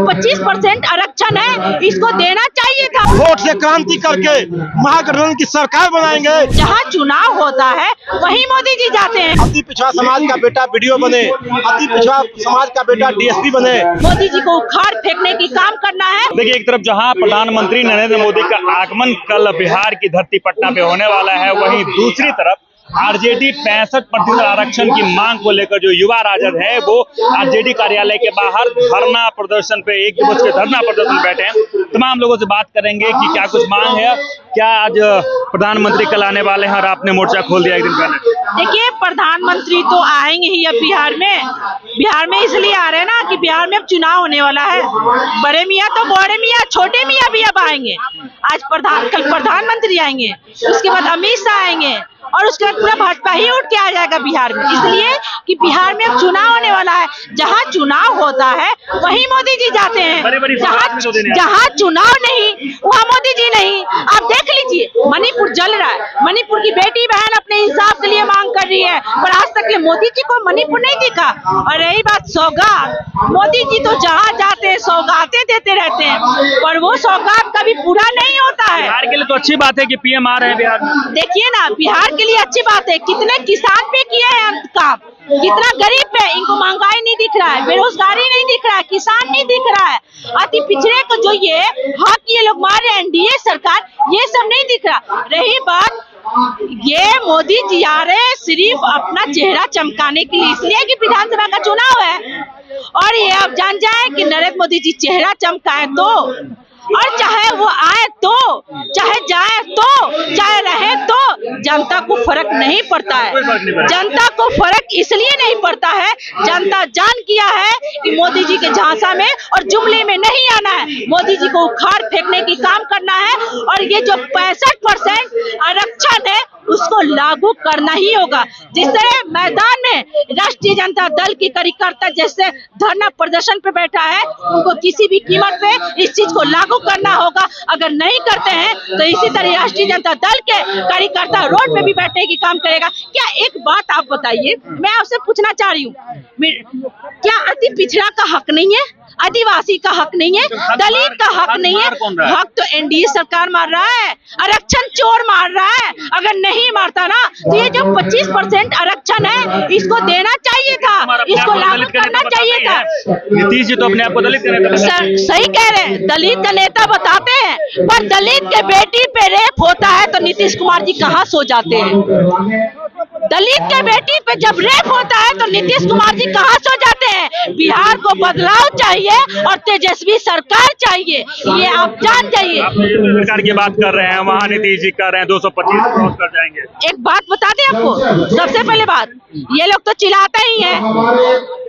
25% आरक्षण है इसको देना चाहिए था। वोट से क्रांति करके महागठबंधन की सरकार बनाएंगे। जहाँ चुनाव होता है वहीं मोदी जी जाते हैं। अति पिछड़ा समाज का बेटा बीडीओ बने, अति पिछड़ा समाज का बेटा डीएसपी बने। मोदी जी को उखाड़ फेंकने की काम करना है। देखिए, एक तरफ जहां प्रधानमंत्री नरेंद्र मोदी का आगमन कल बिहार की धरती पटना पे होने वाला है, वहीं दूसरी तरफ आरजेडी 65% आरक्षण की मांग को लेकर जो युवा राजद है वो आरजेडी कार्यालय के बाहर धरना प्रदर्शन पे 1 दिवस के धरना प्रदर्शन बैठे हैं। तमाम लोगों से बात करेंगे कि क्या कुछ मांग है, क्या आज प्रधानमंत्री कल आने वाले हैं और आपने मोर्चा खोल दिया एक दिन पहले। देखिए, प्रधानमंत्री तो आएंगे ही अब बिहार में इसलिए आ रहे हैं ना कि बिहार में अब चुनाव होने वाला है। बड़े मियाँ तो बड़े मियाँ, छोटे मियाँ भी अब आएंगे। कल प्रधानमंत्री आएंगे, उसके बाद अमित शाह आएंगे और उसके बाद पूरा भाजपा ही उठ के आ जाएगा बिहार में, इसलिए कि बिहार में अब चुनाव होने वाला है। जहाँ चुनाव होता है वहीं मोदी जी जाते हैं। जहाँ चुनाव नहीं वहाँ मोदी जी नहीं। आप देख लीजिए, मणिपुर जल रहा है, मणिपुर की बेटी बहन अपने इंसाफ के लिए मांग कर रही है, पर आज तक के मोदी जी को मणिपुर नहीं दिखा। और रही बात सौगात, मोदी जी तो जहाँ जाते हैं सौगातें देते रहते हैं, पर वो सौगात कभी पूरा नहीं होता है। बिहार के लिए तो अच्छी बात है कि पीएम आ रहे हैं बिहार में। देखिए ना, बिहार के लिए अच्छी बात है। कितने किसान पे किए हैं काम, कितना गरीब पे, इनको महंगाई नहीं दिख रहा है, बेरोजगारी नहीं दिख रहा है, किसान नहीं दिख रहा है, अति पिछड़े को जो ये हक ये लोग मार रहे हैं एनडीए सरकार, ये सब नहीं दिख रहा। रही बात, ये मोदी जी आ रहे हैं सिर्फ अपना चेहरा चमकाने के लिए, इसलिए कि विधानसभा का चुनाव है। और ये आप जान जाए कि नरेंद्र मोदी जी चेहरा चमकाए तो, और चाहे वो आए तो, चाहे जाए तो, चाहे रहे तो, जनता को फर्क नहीं पड़ता है। जनता को फर्क इसलिए नहीं पड़ता है, जनता जान किया है कि मोदी जी के झांसा में और जुमले में नहीं आना है। मोदी जी को उखाड़ फेंकने की काम करना है, और ये जो 65% आरक्षण है उसको लागू करना ही होगा। जिस तरह मैदान में राष्ट्रीय जनता दल की कार्यकर्ता जैसे धरना प्रदर्शन पे बैठा है, उनको किसी भी कीमत पे इस चीज को लागू करना होगा। अगर नहीं करते हैं तो इसी तरह राष्ट्रीय जनता दल के कार्यकर्ता रोड पे भी बैठने की काम करेगा। क्या एक बात आप बताइए, मैं आपसे पूछना चाह रही हूँ, क्या अति पिछड़ा का हक नहीं है, आदिवासी का हक नहीं है, दलित का हक नहीं है? हक तो एनडीए सरकार मार रहा है, आरक्षण चोर मार रहा है। अगर नहीं मारता ना तो ये जो 25% आरक्षण है इसको देना चाहिए था, इसको लागू करना चाहिए था। नीतीश जी तो अपने आप को दलित का नेता सही कह रहे हैं, दलित का नेता बताते हैं, पर दलित के बेटी पे रेप होता है तो नीतीश कुमार जी कहाँ सो जाते हैं? दलित के बेटी पे जब रेप होता है तो नीतीश कुमार जी कहाँ सो जाते हैं? बिहार को बदलाव चाहिए और तेजस्वी सरकार चाहिए, ये आप जान जाइए। सरकार की बात कर रहे हैं, वहाँ नीतीश जी कर रहे हैं 225 क्रॉस कर जाएंगे। एक बात बता दें आपको, सबसे पहले बात, ये लोग तो चिल्लाते ही हैं,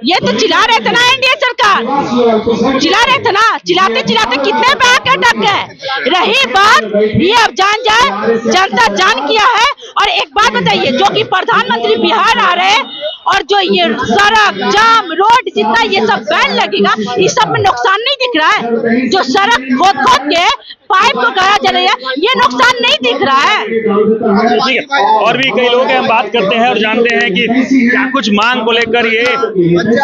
ये तो चिल्ला रहे थे ना, एनडीए सरकार चिल्ला रहे थे ना, चिल्लाते चिल्लाते कितने पे आके अटक गए। रही बात, ये अब जान जाए, जनता जान किया है। और एक बात बताइए, जो कि प्रधानमंत्री बिहार आ रहे हैं और जो ये सड़क जाम रोड जितना ये सब बैन लगेगा, इस सब में नुकसान नहीं दिख रहा है? जो सड़क खोद खोद के पाइप को गड़ा जा रही है, ये नुकसान नहीं दिख रहा है? ठीक है, और भी कई लोग हैं, हम बात करते हैं और जानते हैं कि क्या कुछ मांग को लेकर, ये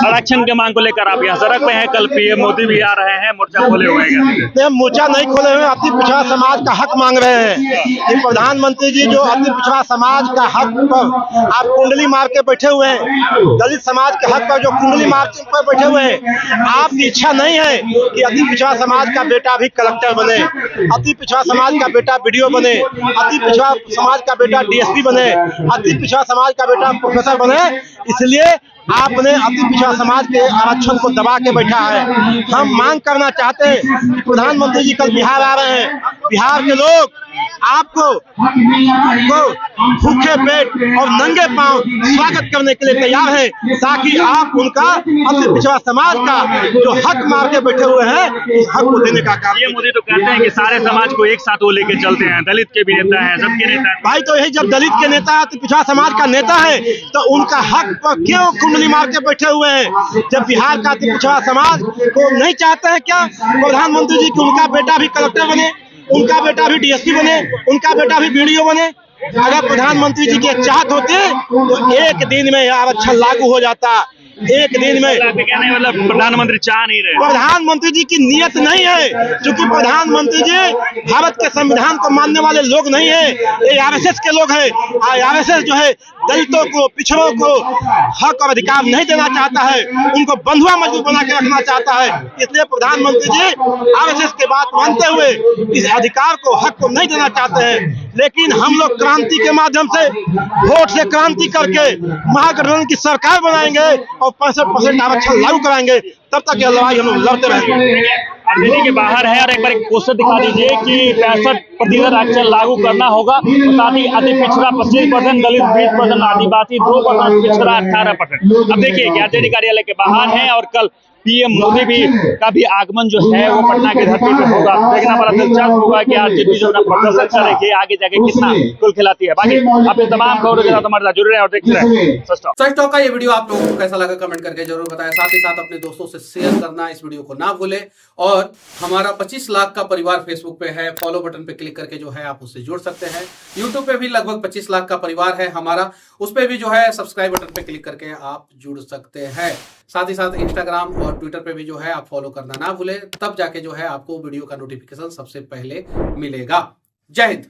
आरक्षण के मांग को लेकर आप यहाँ सड़क पे हैं। कल पीएम मोदी भी आ रहे हैं, मोर्चा खोले हुए हैं। मोर्चा नहीं खोले हुए, अति पिछड़ा समाज का हक मांग रहे हैं कि प्रधानमंत्री जी जो अति पिछड़ा समाज का हक पर आप कुंडली मार के बैठे हुए हैं, दलित समाज के हक पर जो कुंडली मार के बैठे हुए हैं, आपकी इच्छा नहीं है कि अति पिछड़ा समाज का बेटा भी कलेक्टर बने, अति पिछड़ा समाज का बेटा बीडीओ बने, अति पिछड़ा समाज का बेटा डीएसपी बने, अति पिछड़ा समाज का बेटा प्रोफेसर बने। इसलिए आपने अति पिछड़ा समाज के आरक्षण को दबा के बैठा है। हम मांग करना चाहते हैं कि प्रधानमंत्री जी कल बिहार आ रहे हैं, बिहार के लोग आपको भूखे पेट और नंगे पांव स्वागत करने के लिए तैयार है, ताकि आप उनका अति पिछड़ा समाज का जो हक मार के बैठे हुए हैं, उस हक को देने का काम। ये मोदी तो कहते हैं कि सारे समाज को एक साथ वो लेके चलते हैं, दलित के भी नेता हैं, सबके नेता हैं। भाई तो यही, जब दलित के नेता अति पिछड़ा समाज का नेता है तो उनका हक पर क्यों कुंडली मार के बैठे हुए हैं? जब बिहार का अति पिछड़ा समाज को नहीं चाहते हैं क्या प्रधानमंत्री जी कि उनका बेटा भी कलेक्टर बने, उनका बेटा भी डीएसपी बने, उनका बेटा भी बीडीओ बने? अगर प्रधानमंत्री जी के चाहत होते तो एक दिन में यह आरक्षण लागू हो जाता। एक दिन में। आपके कहने का मतलब प्रधानमंत्री चाह नहीं रहे? प्रधानमंत्री जी की नीयत नहीं है, क्योंकि प्रधानमंत्री जी भारत के संविधान को मानने वाले लोग नहीं है, ये आरएसएस के लोग हैं। आरएसएस जो है दलितों को, पिछड़ों को हक और अधिकार नहीं देना चाहता है, उनको बंधुआ मजदूर बना के रखना चाहता है। इसलिए प्रधानमंत्री जी आरएसएस की बात मानते हुए इस अधिकार को, हक को नहीं देना चाहते हैं। लेकिन हम लोग क्रांति के माध्यम से, वोट से क्रांति करके महागठबंधन की सरकार बनाएंगे और 65% आरक्षण लागू कराएंगे। तब तक यह लड़ाई हम लोग लड़ते रहेंगे। आरजेडी के बाहर है, और एक बार एक पोस्टर दिखा दीजिए कि 65% आरक्षण लागू करना होगा, साथ ही अति पिछड़ा 25%, दलित 20%, आदिवासी 2%, पिछड़ा 18%। अब देखिए आरजेडी कार्यालय के बाहर है, और कल पीएम मोदी भी का भी आगमन जो है वो पटना की धरती पे होगा। देखना बड़ा दिलचस्प होगा कि आरजेडी जो है प्रदर्शन करेगी, आगे जाके कितना कुल खिलाती है। बाकी अपने तमाम खबरों के साथ हमारे साथ जुड़ रहे हैं और देखते रहे सच टॉक का ये वीडियो आप लोगों को कैसा लगा कमेंट करके जरूर बताएं। साथ ही साथ अपने दोस्तों से शेयर करना इस वीडियो को ना भूलें, और हमारा 25 लाख का परिवार फेसबुक पे है, फॉलो बटन पे क्लिक करके जो है आप उससे जुड़ सकते हैं। यूट्यूब पे भी लगभग 25 लाख का परिवार है हमारा, उस पे भी जो है सब्सक्राइब बटन पे क्लिक करके आप जुड़ सकते हैं। साथ ही साथ इंस्टाग्राम और ट्विटर पे भी जो है आप फॉलो करना ना भूलें, तब जाके जो है आपको वीडियो का नोटिफिकेशन सबसे पहले मिलेगा। जय हिंद।